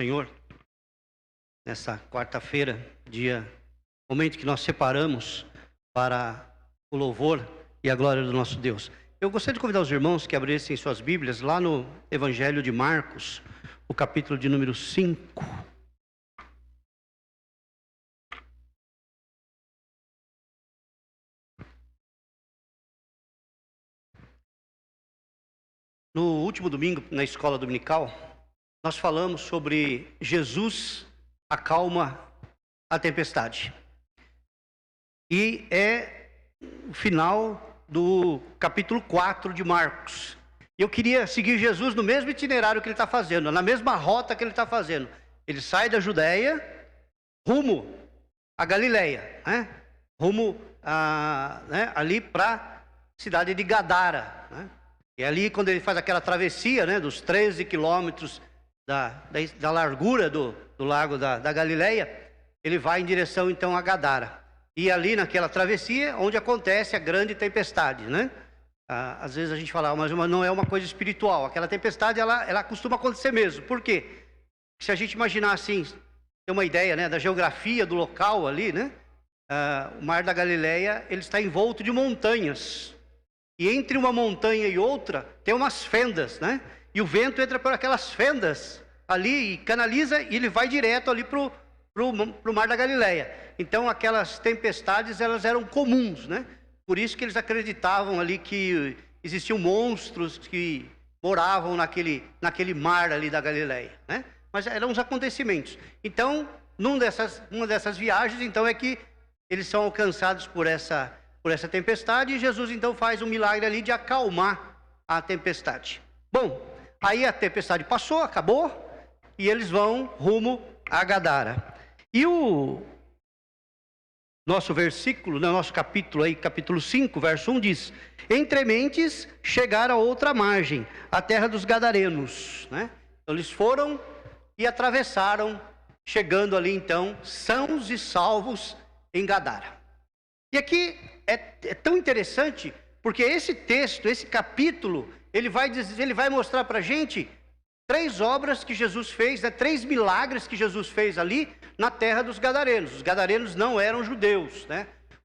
Senhor, nessa quarta-feira, momento que nós separamos para o louvor e a glória do nosso Deus. Eu gostaria de convidar os irmãos que abrissem suas Bíblias lá no Evangelho de Marcos, o capítulo de número 5. No último domingo, na escola dominical, nós falamos sobre Jesus acalma a tempestade. E é o final do capítulo 4 de Marcos. Eu queria seguir Jesus no mesmo itinerário que ele está fazendo, na mesma rota que ele está fazendo. Ele sai da Judéia, rumo a Galileia, rumo ali para a cidade de Gadara. E ali, quando ele faz aquela travessia, dos 13 quilômetros da largura do lago da Galileia, ele vai em direção então a Gadara. E ali naquela travessia, onde acontece a grande tempestade, Às vezes a gente fala, mas não é uma coisa espiritual. Aquela tempestade, ela costuma acontecer mesmo. Por quê? Se a gente imaginar assim, ter uma ideia, da geografia do local ali, o Mar da Galileia, ele está envolto de montanhas. E entre uma montanha e outra, tem umas fendas, E o vento entra por aquelas fendas ali e canaliza, e ele vai direto ali para o Mar da Galileia. Então aquelas tempestades, elas eram comuns, Por isso que eles acreditavam ali que existiam monstros que moravam naquele mar ali da Galileia, Mas eram os acontecimentos. Então, uma dessas viagens, então, é que eles são alcançados por essa tempestade, e Jesus então faz um milagre ali de acalmar a tempestade. Bom, aí a tempestade passou, acabou, e eles vão rumo a Gadara. E o nosso versículo, nosso capítulo aí, capítulo 5, verso 1 diz: entrementes chegaram a outra margem, a terra dos Gadarenos, Então eles foram e atravessaram, chegando ali então, sãos e salvos em Gadara. E aqui é tão interessante, porque esse texto, esse capítulo, ele vai mostrar para a gente 3 obras que Jesus fez, 3 milagres que Jesus fez ali na terra dos Gadarenos. Os Gadarenos não eram judeus,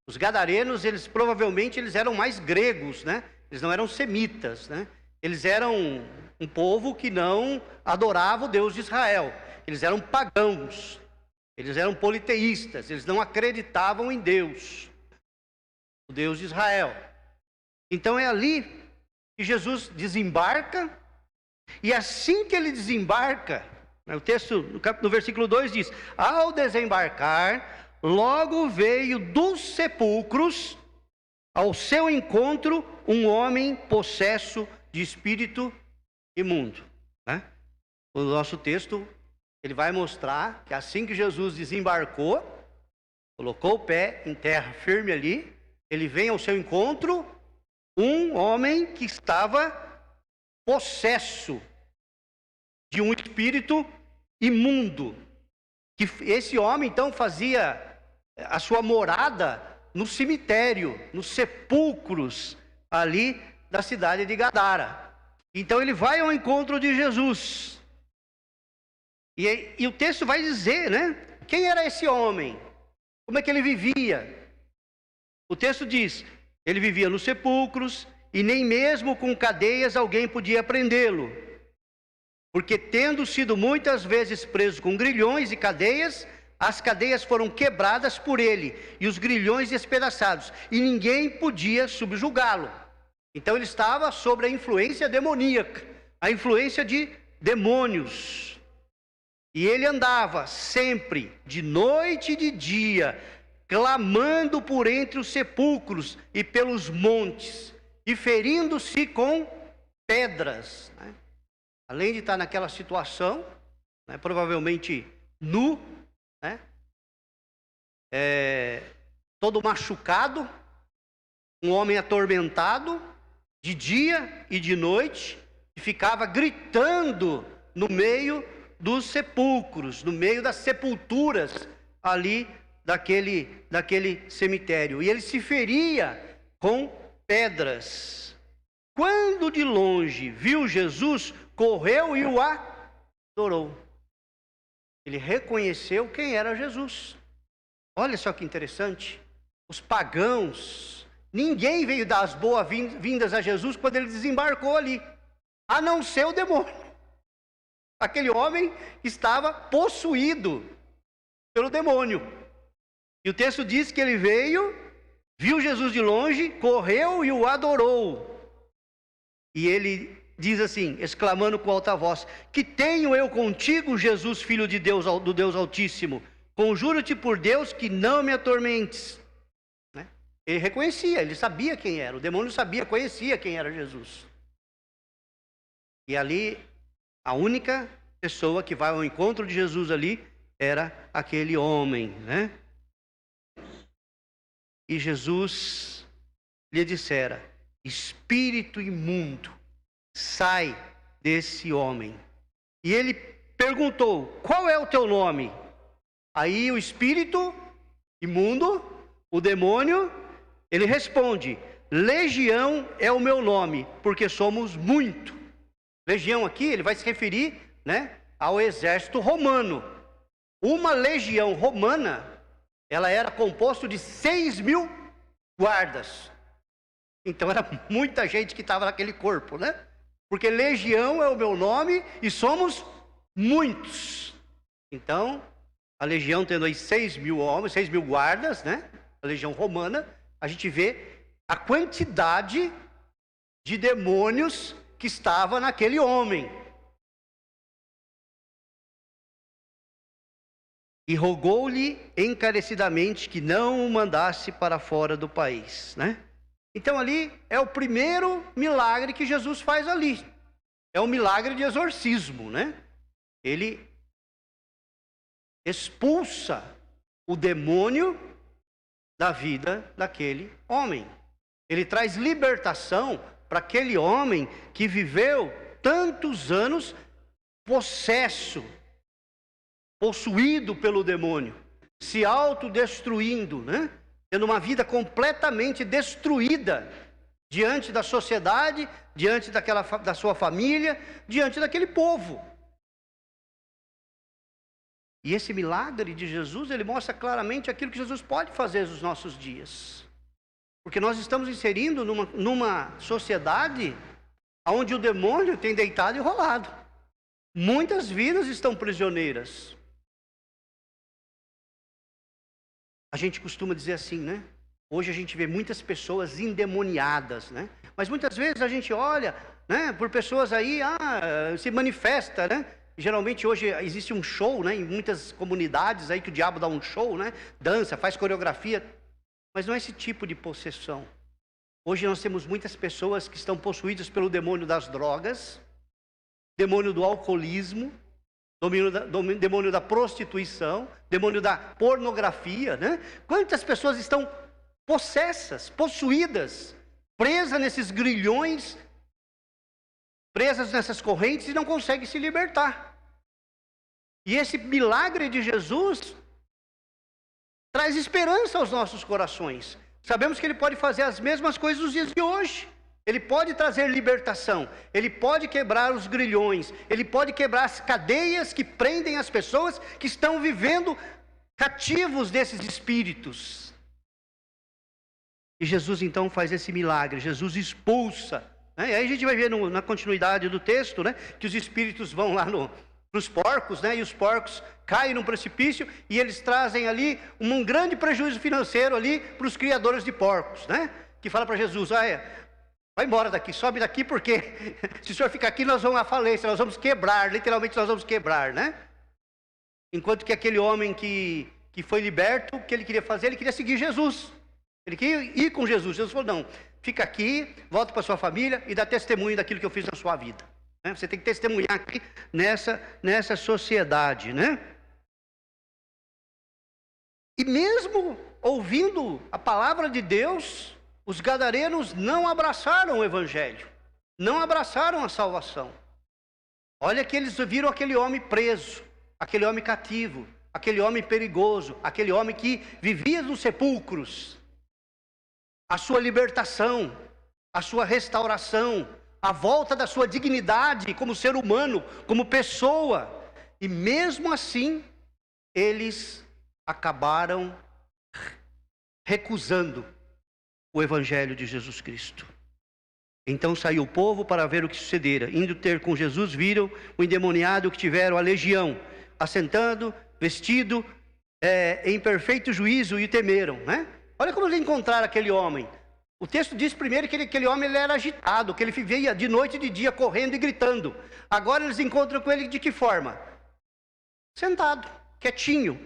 Os Gadarenos, provavelmente eram mais gregos, Eles não eram semitas, Eles eram um povo que não adorava o Deus de Israel. Eles eram pagãos, eles eram politeístas, eles não acreditavam em Deus, o Deus de Israel. Então é ali que Jesus desembarca, e assim que ele desembarca, o texto no versículo 2 diz: ao desembarcar, logo veio dos sepulcros ao seu encontro um homem possesso de espírito imundo. O nosso texto, ele vai mostrar que assim que Jesus desembarcou, colocou o pé em terra firme ali, ele vem ao seu encontro um homem que estava possesso de um espírito imundo. Que esse homem então fazia a sua morada no cemitério, nos sepulcros ali da cidade de Gadara. Então ele vai ao encontro de Jesus. E o texto vai dizer, quem era esse homem? Como é que ele vivia? O texto diz: ele vivia nos sepulcros, e nem mesmo com cadeias alguém podia prendê-lo, porque tendo sido muitas vezes preso com grilhões e cadeias, as cadeias foram quebradas por ele, e os grilhões despedaçados, e ninguém podia subjugá-lo. Então ele estava sob a influência demoníaca, a influência de demônios. E ele andava sempre, de noite e de dia, clamando por entre os sepulcros e pelos montes, e ferindo-se com pedras. Além de estar naquela situação, provavelmente nu, todo machucado, um homem atormentado, de dia e de noite, e ficava gritando no meio dos sepulcros, no meio das sepulturas ali daquele cemitério. E ele se feria com pedras. Quando de longe viu Jesus, correu e o adorou. Ele reconheceu quem era Jesus. Olha só que interessante. Os pagãos, ninguém veio dar as boas-vindas a Jesus quando ele desembarcou ali, a não ser o demônio. Aquele homem estava possuído pelo demônio. E o texto diz que ele veio, viu Jesus de longe, correu e o adorou. E ele diz assim, exclamando com alta voz: que tenho eu contigo, Jesus, filho de Deus, do Deus Altíssimo? Conjuro-te por Deus que não me atormentes. Né? Ele reconhecia, ele sabia quem era. O demônio sabia, conhecia quem era Jesus. E ali, a única pessoa que vai ao encontro de Jesus ali era aquele homem, né? E Jesus lhe dissera: espírito imundo, sai desse homem. E ele perguntou: qual é o teu nome? Aí o espírito imundo, o demônio, ele responde: Legião é o meu nome, porque somos muito. Legião aqui, ele vai se referir, né, ao exército romano. Uma legião romana, ela era composta de 6.000 guardas. Então era muita gente que estava naquele corpo, né? Porque legião é o meu nome e somos muitos. Então, a legião tendo aí 6.000 homens, 6.000 guardas, né? A legião romana, a gente vê a quantidade de demônios que estava naquele homem. E rogou-lhe encarecidamente que não o mandasse para fora do país, né? Então ali é o primeiro milagre que Jesus faz ali. É um milagre de exorcismo, né? Ele expulsa o demônio da vida daquele homem. Ele traz libertação para aquele homem que viveu tantos anos possuído pelo demônio, se autodestruindo, né? Tendo uma vida completamente destruída diante da sociedade, diante da sua família, diante daquele povo. E esse milagre de Jesus, ele mostra claramente aquilo que Jesus pode fazer nos nossos dias. Porque nós estamos inserindo numa sociedade onde o demônio tem deitado e rolado. Muitas vidas estão prisioneiras. A gente costuma dizer assim, né? Hoje a gente vê muitas pessoas endemoniadas, né? Mas muitas vezes a gente olha, né, por pessoas aí, se manifesta, né? Geralmente hoje existe um show, né, em muitas comunidades aí que o diabo dá um show, né? Dança, faz coreografia, mas não é esse tipo de possessão. Hoje nós temos muitas pessoas que estão possuídas pelo demônio das drogas, demônio do alcoolismo, demônio da prostituição, demônio da pornografia, né? Quantas pessoas estão possessas, possuídas, presas nesses grilhões, presas nessas correntes e não conseguem se libertar. E esse milagre de Jesus traz esperança aos nossos corações. Sabemos que Ele pode fazer as mesmas coisas nos dias de hoje. Ele pode trazer libertação, Ele pode quebrar os grilhões, Ele pode quebrar as cadeias que prendem as pessoas que estão vivendo cativos desses espíritos. E Jesus então faz esse milagre, Jesus expulsa, né? E aí a gente vai ver na continuidade do texto, né, que os espíritos vão lá para os porcos, né, e os porcos caem num precipício e eles trazem ali um grande prejuízo financeiro ali para os criadores de porcos, né, que fala para Jesus: vai embora daqui, sobe daqui, porque se o senhor ficar aqui nós vamos à falência, nós vamos quebrar, literalmente nós vamos quebrar, né? Enquanto que aquele homem que foi liberto, o que ele queria fazer? Ele queria seguir Jesus, ele queria ir com Jesus. Jesus falou: não, fica aqui, volta para sua família e dá testemunho daquilo que eu fiz na sua vida, né? Você tem que testemunhar aqui nessa sociedade, né? E mesmo ouvindo a palavra de Deus, os gadarenos não abraçaram o evangelho, não abraçaram a salvação. Olha que eles viram aquele homem preso, aquele homem cativo, aquele homem perigoso, aquele homem que vivia nos sepulcros. A sua libertação, a sua restauração, a volta da sua dignidade como ser humano, como pessoa. E mesmo assim, eles acabaram recusando o evangelho de Jesus Cristo. Então saiu o povo para ver o que sucedera. Indo ter com Jesus, viram o endemoniado que tiveram a legião, assentando, vestido, em perfeito juízo, e temeram, né? Olha como eles encontraram aquele homem. O texto diz primeiro que aquele homem ele era agitado, que ele vivia de noite e de dia correndo e gritando. Agora eles encontram com ele de que forma? Sentado, quietinho,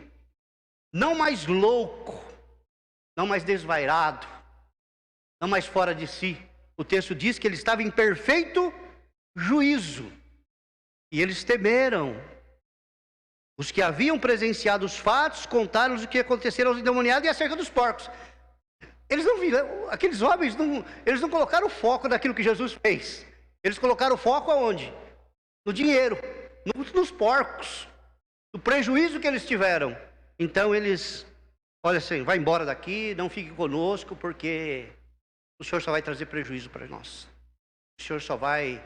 não mais louco, não mais desvairado, não mais fora de si. O texto diz que ele estava em perfeito juízo. E eles temeram. Os que haviam presenciado os fatos contaram-lhes o que aconteceram aos endemoniados e acerca dos porcos. Eles não viram, aqueles homens eles não colocaram o foco naquilo que Jesus fez. Eles colocaram o foco aonde? No dinheiro, nos porcos, no prejuízo que eles tiveram. Então eles, olha assim, vai embora daqui, não fique conosco, porque o Senhor só vai trazer prejuízo para nós. O Senhor só vai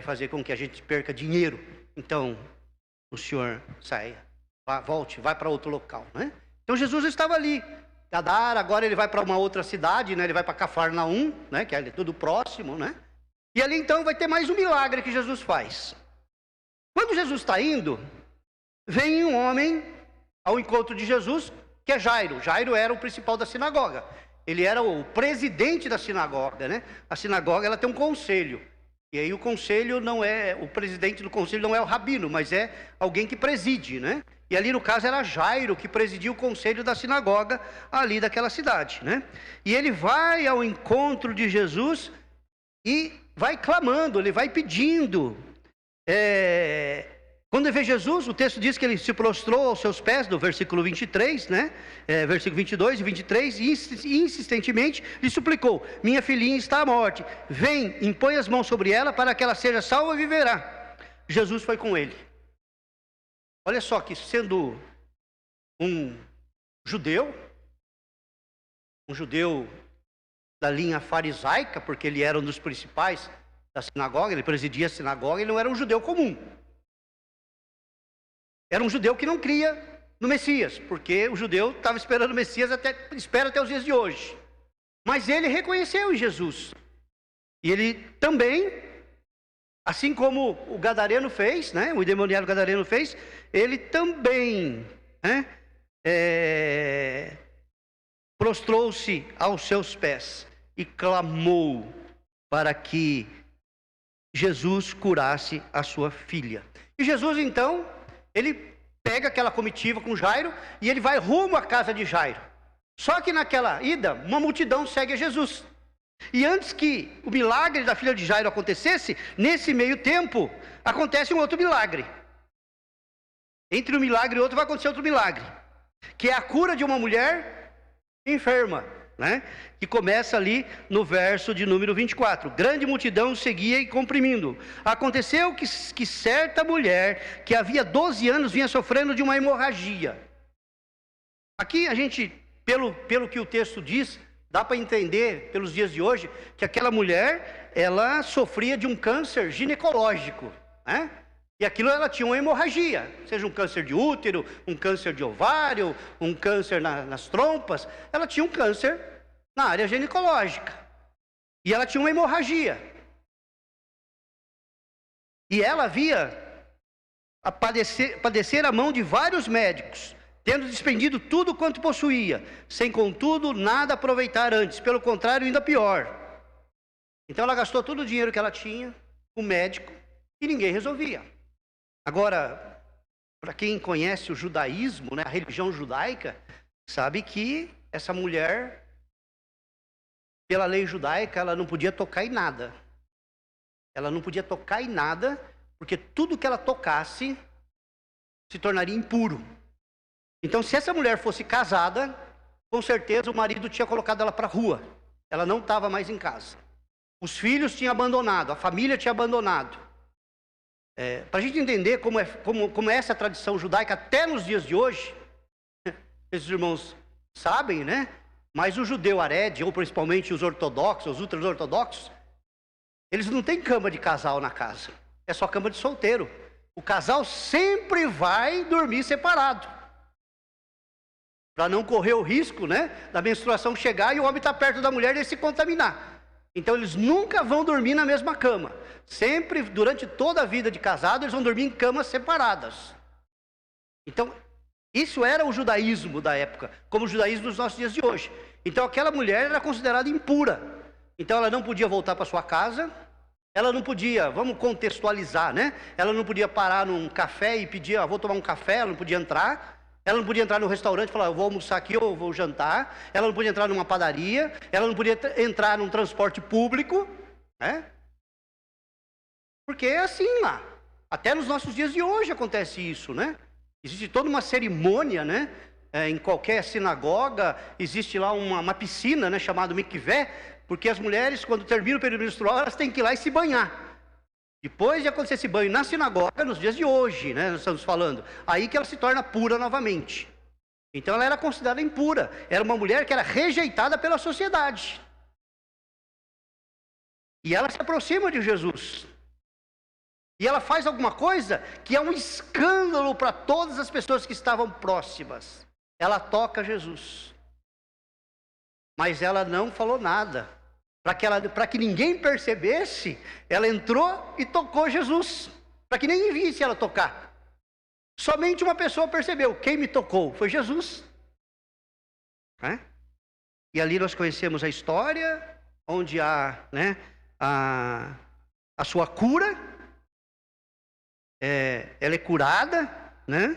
fazer com que a gente perca dinheiro. Então, o Senhor saia, volte, vai para outro local, né? Então Jesus estava ali. Gadara, agora ele vai para uma outra cidade, né? Ele vai para Cafarnaum, né? Que é tudo próximo, né? E ali então vai ter mais um milagre que Jesus faz. Quando Jesus está indo, vem um homem ao encontro de Jesus, que é Jairo. Jairo era o principal da sinagoga. Ele era o presidente da sinagoga, né? A sinagoga, ela tem um conselho. E aí o conselho não é, o presidente do conselho não é o rabino, mas é alguém que preside, né? E ali no caso era Jairo que presidia o conselho da sinagoga ali daquela cidade, né? E ele vai ao encontro de Jesus e vai clamando, ele vai pedindo. Quando ele vê Jesus, o texto diz que ele se prostrou aos seus pés, no versículo 23, né? Versículo 22 e 23, e insistentemente lhe suplicou: minha filhinha está à morte, vem, impõe as mãos sobre ela para que ela seja salva e viverá. Jesus foi com ele. Olha só que sendo um judeu da linha farisaica, porque ele era um dos principais da sinagoga, ele presidia a sinagoga, ele não era um judeu comum. Era um judeu que não cria no Messias, porque o judeu estava esperando o Messias, espera até os dias de hoje. Mas ele reconheceu em Jesus. E ele também, assim como o gadareno fez, né, o endemoniado gadareno fez, ele também, né, prostrou-se aos seus pés e clamou para que Jesus curasse a sua filha. E Jesus então, ele pega aquela comitiva com Jairo e ele vai rumo à casa de Jairo. Só que naquela ida, uma multidão segue a Jesus. E antes que o milagre da filha de Jairo acontecesse, nesse meio tempo, acontece um outro milagre. Entre um milagre e outro vai acontecer outro milagre, que é a cura de uma mulher enferma, né? Que começa ali no verso de número 24. Grande multidão seguia e comprimindo. Aconteceu que certa mulher, que havia 12 anos, vinha sofrendo de uma hemorragia. Aqui a gente, pelo que o texto diz, dá para entender, pelos dias de hoje, que aquela mulher, ela sofria de um câncer ginecológico, né? E aquilo, ela tinha uma hemorragia, seja um câncer de útero, um câncer de ovário, um câncer nas trompas. Ela tinha um câncer na área ginecológica. E ela tinha uma hemorragia. E ela havia padecer a mão de vários médicos, tendo despendido tudo quanto possuía, sem contudo nada aproveitar antes, pelo contrário, ainda pior. Então ela gastou todo o dinheiro que ela tinha com o médico e ninguém resolvia. Agora, para quem conhece o judaísmo, né, a religião judaica, sabe que essa mulher, pela lei judaica, ela não podia tocar em nada. Ela não podia tocar em nada, porque tudo que ela tocasse se tornaria impuro. Então, se essa mulher fosse casada, com certeza o marido tinha colocado ela para a rua. Ela não estava mais em casa. Os filhos tinham abandonado, a família tinha abandonado. Para a gente entender como é essa tradição judaica até nos dias de hoje, esses irmãos sabem, né? Mas o judeu Haredi, ou principalmente os ortodoxos, os ultra-ortodoxos, eles não têm cama de casal na casa, é só cama de solteiro. O casal sempre vai dormir separado. para não correr o risco, né, da menstruação chegar e o homem está perto da mulher e ele se contaminar. Então eles nunca vão dormir na mesma cama. Sempre, durante toda a vida de casado, eles vão dormir em camas separadas. Então, isso era o judaísmo da época, como o judaísmo dos nossos dias de hoje. Então aquela mulher era considerada impura. Então ela não podia voltar para sua casa, ela não podia, vamos contextualizar, né? Ela não podia parar num café e pedir, vou tomar um café, ela não podia entrar. Ela não podia entrar no restaurante e falar, eu vou almoçar aqui ou vou jantar. Ela não podia entrar numa padaria, ela não podia entrar num transporte público, né? Porque é assim lá. Até nos nossos dias de hoje acontece isso, né? Existe toda uma cerimônia, né? Em qualquer sinagoga, existe lá uma piscina, né? Chamada mikvé, porque as mulheres, quando terminam o período menstrual, elas têm que ir lá e se banhar. Depois de acontecer esse banho na sinagoga, nos dias de hoje, né? Nós estamos falando, aí que ela se torna pura novamente. Então ela era considerada impura. Era uma mulher que era rejeitada pela sociedade. E ela se aproxima de Jesus. E ela faz alguma coisa que é um escândalo para todas as pessoas que estavam próximas. Ela toca Jesus. Mas ela não falou nada. Para que ninguém percebesse, ela entrou e tocou Jesus. Para que nem visse ela tocar. Somente uma pessoa percebeu. Quem me tocou? Foi Jesus. E ali nós conhecemos a história, onde há, né, a sua cura. Ela é curada, né?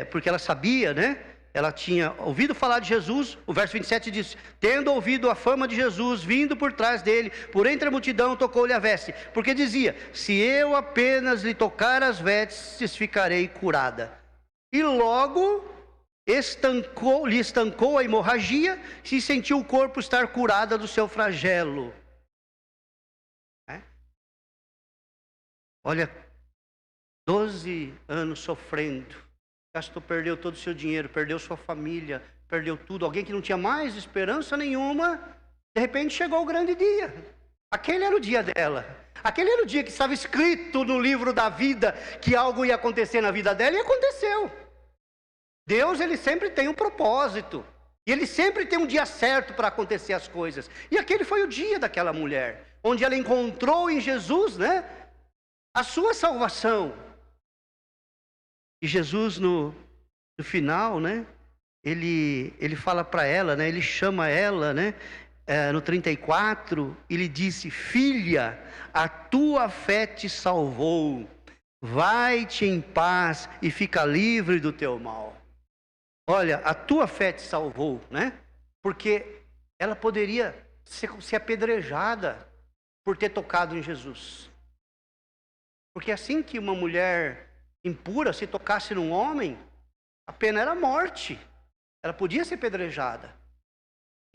Porque ela sabia, né? Ela tinha ouvido falar de Jesus. O verso 27 diz, tendo ouvido a fama de Jesus, vindo por trás dele, por entre a multidão, tocou-lhe a veste. Porque dizia, se eu apenas lhe tocar as vestes, ficarei curada. E logo lhe estancou a hemorragia, e sentiu o corpo estar curada do seu flagelo. Olha, 12 anos sofrendo. Perdeu todo o seu dinheiro, perdeu sua família, perdeu tudo. Alguém que não tinha mais esperança nenhuma, de repente chegou o grande dia. Aquele era o dia dela. Aquele era o dia que estava escrito no livro da vida que algo ia acontecer na vida dela, e aconteceu. Deus, ele sempre tem um propósito. E ele sempre tem um dia certo para acontecer as coisas. E aquele foi o dia daquela mulher, onde ela encontrou em Jesus, né, a sua salvação. E Jesus, no final, né, ele fala para ela, né, ele chama ela, né, no 34, ele disse, filha, a tua fé te salvou, vai-te em paz e fica livre do teu mal. Olha, a tua fé te salvou, né, porque ela poderia ser apedrejada por ter tocado em Jesus. Porque assim que uma mulher impura, se tocasse num homem, a pena era morte. Ela podia ser apedrejada.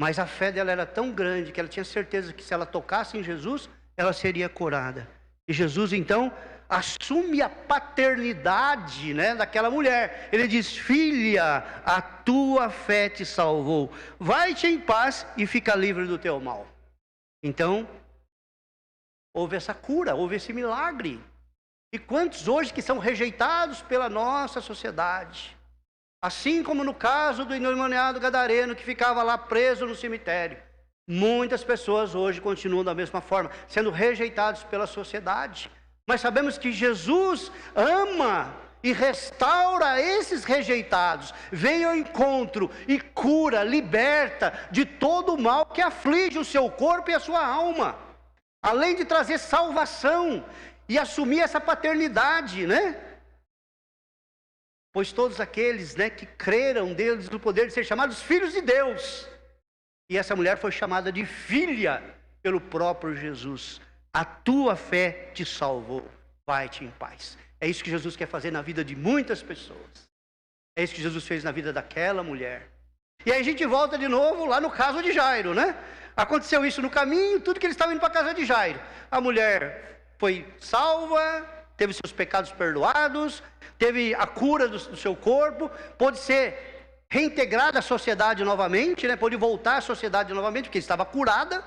Mas a fé dela era tão grande que ela tinha certeza que se ela tocasse em Jesus, ela seria curada. E Jesus então assume a paternidade, né, daquela mulher. Ele diz, filha, a tua fé te salvou. Vai-te em paz e fica livre do teu mal. Então, houve essa cura, houve esse milagre. E quantos hoje que são rejeitados pela nossa sociedade? Assim como no caso do endemoniado gadareno que ficava lá preso no cemitério. Muitas pessoas hoje continuam da mesma forma, sendo rejeitados pela sociedade. Mas sabemos que Jesus ama e restaura esses rejeitados. Vem ao encontro e cura, liberta de todo o mal que aflige o seu corpo e a sua alma. Além de trazer salvação e assumir essa paternidade, né? Pois todos aqueles, né, que creram deles no poder de ser chamados filhos de Deus. E essa mulher foi chamada de filha pelo próprio Jesus. A tua fé te salvou, vai-te em paz. É isso que Jesus quer fazer na vida de muitas pessoas. É isso que Jesus fez na vida daquela mulher. E aí a gente volta de novo lá no caso de Jairo, né? Aconteceu isso no caminho, tudo que eles estavam indo para a casa de Jairo. A mulher foi salva, teve seus pecados perdoados, teve a cura do seu corpo, pôde ser reintegrada à sociedade novamente, né? Pôde voltar à sociedade novamente, porque estava curada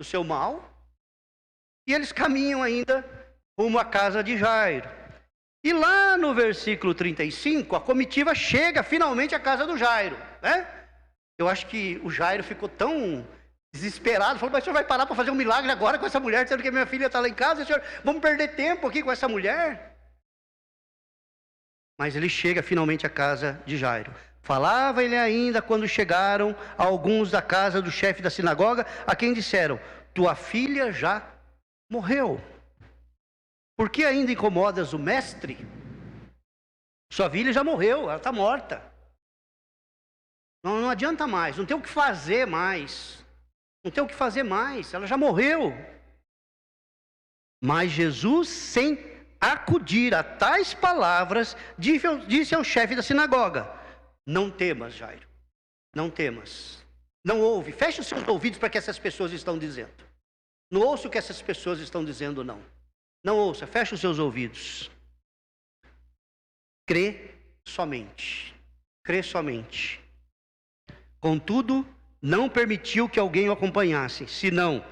do seu mal. E eles caminham ainda rumo à casa de Jairo. E lá no versículo 35, a comitiva chega finalmente à casa do Jairo, né? Eu acho que o Jairo ficou tão desesperado, falou: mas o senhor vai parar para fazer um milagre agora com essa mulher, dizendo que minha filha está lá em casa, senhor, vamos perder tempo aqui com essa mulher? Mas ele chega finalmente à casa de Jairo. Falava ele ainda quando chegaram alguns da casa do chefe da sinagoga, a quem disseram: tua filha já morreu. Por que ainda incomodas o mestre? Sua filha já morreu, ela está morta. Não adianta mais, não tem o que fazer mais. Não tem o que fazer mais, ela já morreu. Mas Jesus, sem acudir a tais palavras, disse ao chefe da sinagoga: não temas, Jairo, não temas. Não ouve, feche os seus ouvidos para o que essas pessoas estão dizendo. Não ouça o que essas pessoas estão dizendo, não. Não ouça, feche os seus ouvidos. Crê somente. Crê somente. Contudo, não permitiu que alguém o acompanhasse, senão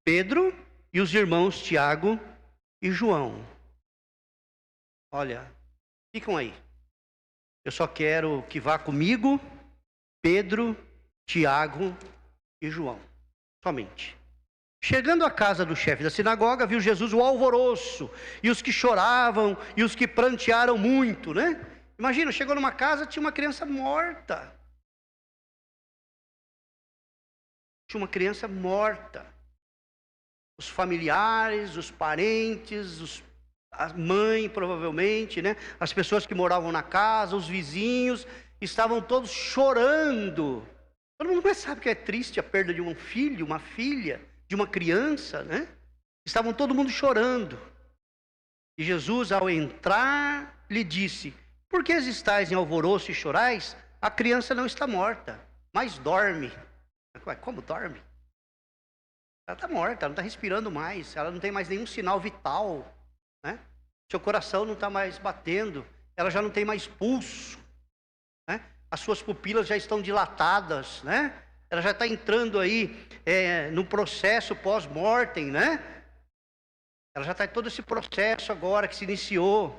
Pedro e os irmãos Tiago e João. Olha, ficam aí. Eu só quero que vá comigo Pedro, Tiago e João. Somente. Chegando à casa do chefe da sinagoga, viu Jesus o alvoroço, e os que choravam, e os que prantearam muito, né? Imagina, chegou numa casa, tinha uma criança morta. Tinha uma criança morta. Os familiares, os parentes, a mãe provavelmente, né? As pessoas que moravam na casa, os vizinhos, estavam todos chorando. Todo mundo sabe que é triste a perda de um filho, uma filha, de uma criança, né? Estavam todo mundo chorando. E Jesus, ao entrar, lhe disse: por que estáis em alvoroço e chorais? A criança não está morta, mas dorme. Como dorme? Ela está morta, ela não está respirando mais, ela não tem mais nenhum sinal vital, né? Seu coração não está mais batendo, ela já não tem mais pulso, né? As suas pupilas já estão dilatadas, né? Ela já está entrando aí no processo pós-mortem, né? Ela já está em todo esse processo agora que se iniciou.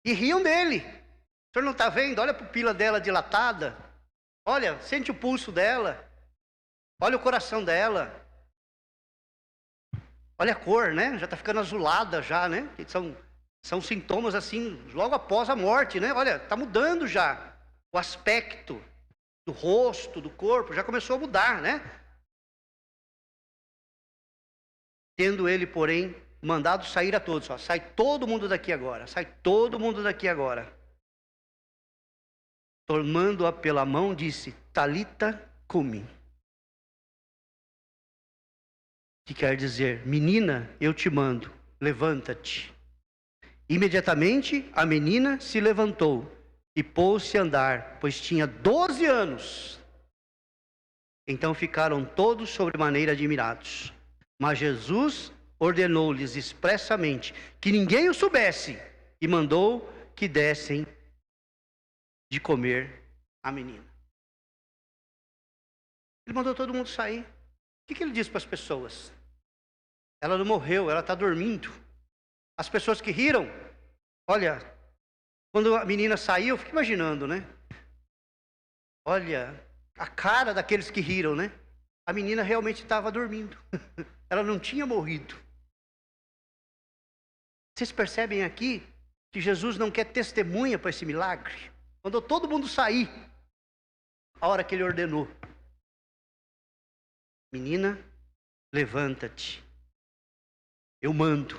E riam dele. O senhor não está vendo? Olha a pupila dela dilatada. Olha, sente o pulso dela. Olha o coração dela. Olha a cor, né? Já está ficando azulada já, né? São sintomas assim, logo após a morte, né? Olha, está mudando já o aspecto do rosto, do corpo, já começou a mudar, né? Tendo ele, porém, mandado sair a todos. Ó, sai todo mundo daqui agora. Sai todo mundo daqui agora. Tomando-a pela mão, disse: Talita cumi. Que quer dizer: menina, eu te mando, levanta-te. Imediatamente a menina se levantou e pôs-se a andar, pois tinha 12 anos. Então ficaram todos sobremaneira admirados. Mas Jesus ordenou-lhes expressamente que ninguém o soubesse e mandou que dessem de comer a menina. Ele mandou todo mundo sair. O que ele disse para as pessoas? Ela não morreu, ela está dormindo. As pessoas que riram, olha, quando a menina saiu, eu fico imaginando, né? Olha, a cara daqueles que riram, né? A menina realmente estava dormindo. Ela não tinha morrido. Vocês percebem aqui que Jesus não quer testemunha para esse milagre? Mandou todo mundo sair a hora que ele ordenou. Menina, levanta-te. Eu mando.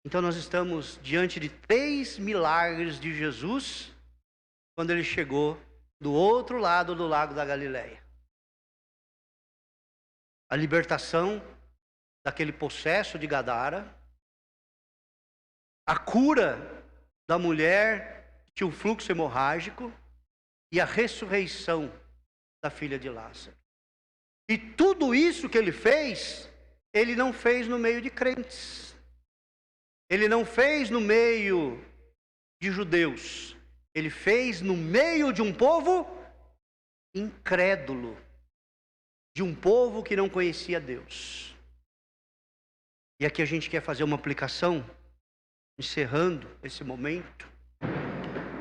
Então nós estamos diante de 3 milagres de Jesus quando ele chegou do outro lado do lago da Galileia. A libertação daquele possesso de Gadara, a cura da mulher que tinha um fluxo hemorrágico e a ressurreição da filha de Lázaro. E tudo isso que ele fez, ele não fez no meio de crentes. Ele não fez no meio de judeus. Ele fez no meio de um povo incrédulo. De um povo que não conhecia Deus. E aqui a gente quer fazer uma aplicação, encerrando esse momento,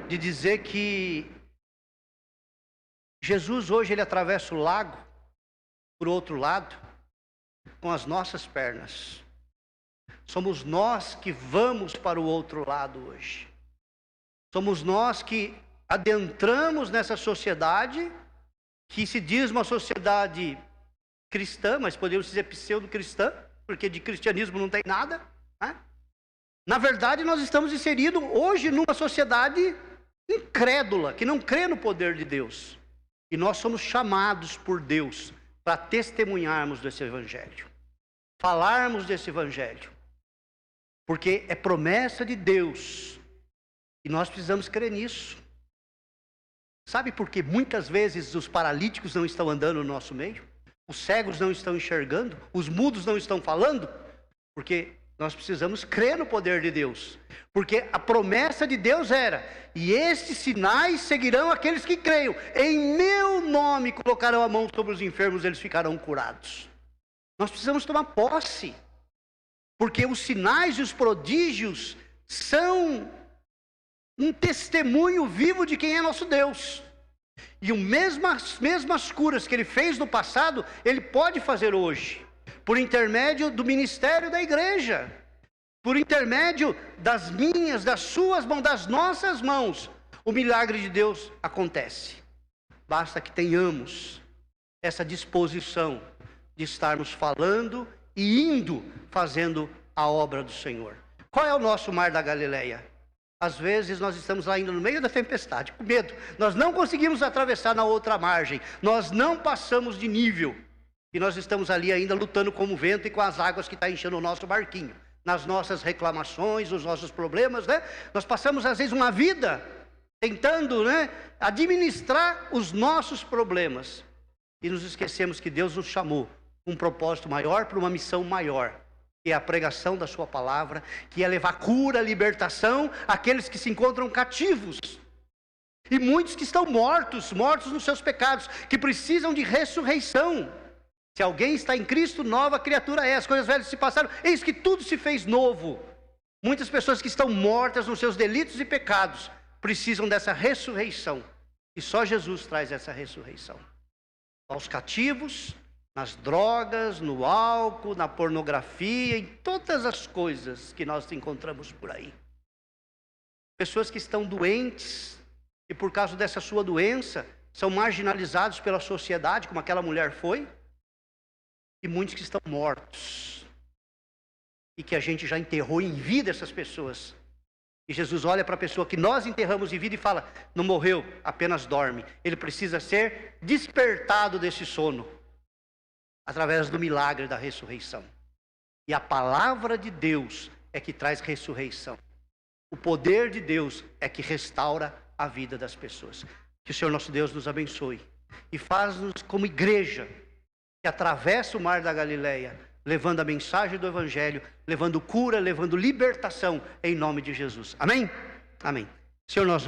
de dizer que Jesus hoje ele atravessa o lago por outro lado com as nossas pernas. Somos nós que vamos para o outro lado hoje. Somos nós que adentramos nessa sociedade que se diz uma sociedade cristã, mas podemos dizer pseudo-cristã, porque de cristianismo não tem nada, né? Na verdade, nós estamos inseridos hoje numa sociedade incrédula, que não crê no poder de Deus. E nós somos chamados por Deus para testemunharmos desse evangelho, falarmos desse evangelho, porque é promessa de Deus e nós precisamos crer nisso. Sabe por que muitas vezes os paralíticos não estão andando no nosso meio? Os cegos não estão enxergando? Os mudos não estão falando? Porque nós precisamos crer no poder de Deus. Porque a promessa de Deus era: e estes sinais seguirão aqueles que creiam. Em meu nome colocarão a mão sobre os enfermos, eles ficarão curados. Nós precisamos tomar posse. Porque os sinais e os prodígios são um testemunho vivo de quem é nosso Deus. E as mesmas curas que Ele fez no passado, Ele pode fazer hoje. Por intermédio do ministério da igreja. Por intermédio das minhas, das suas mãos, das nossas mãos. O milagre de Deus acontece. Basta que tenhamos essa disposição de estarmos falando e indo fazendo a obra do Senhor. Qual é o nosso mar da Galileia? Às vezes nós estamos lá ainda no meio da tempestade, com medo. Nós não conseguimos atravessar na outra margem. Nós não passamos de nível. E nós estamos ali ainda lutando com o vento e com as águas que estão enchendo o nosso barquinho. Nas nossas reclamações, nos nossos problemas, né? Nós passamos às vezes uma vida tentando, né, administrar os nossos problemas. E nos esquecemos que Deus nos chamou com um propósito maior, para uma missão maior. Que é a pregação da sua palavra, que é levar cura, libertação àqueles que se encontram cativos. E muitos que estão mortos nos seus pecados, que precisam de ressurreição. Se alguém está em Cristo, nova criatura é. As coisas velhas se passaram, eis que tudo se fez novo. Muitas pessoas que estão mortas nos seus delitos e pecados, precisam dessa ressurreição. E só Jesus traz essa ressurreição. Aos cativos, nas drogas, no álcool, na pornografia, em todas as coisas que nós encontramos por aí. Pessoas que estão doentes e por causa dessa sua doença são marginalizados pela sociedade, como aquela mulher foi. E muitos que estão mortos e que a gente já enterrou em vida essas pessoas. E Jesus olha para a pessoa que nós enterramos em vida e fala: não morreu, apenas dorme. Ele precisa ser despertado desse sono através do milagre da ressurreição. E a palavra de Deus é que traz ressurreição. O poder de Deus é que restaura a vida das pessoas. Que o Senhor nosso Deus nos abençoe e faz-nos como igreja que atravessa o mar da Galileia, levando a mensagem do Evangelho, levando cura, levando libertação, em nome de Jesus. Amém? Amém. Senhor, nós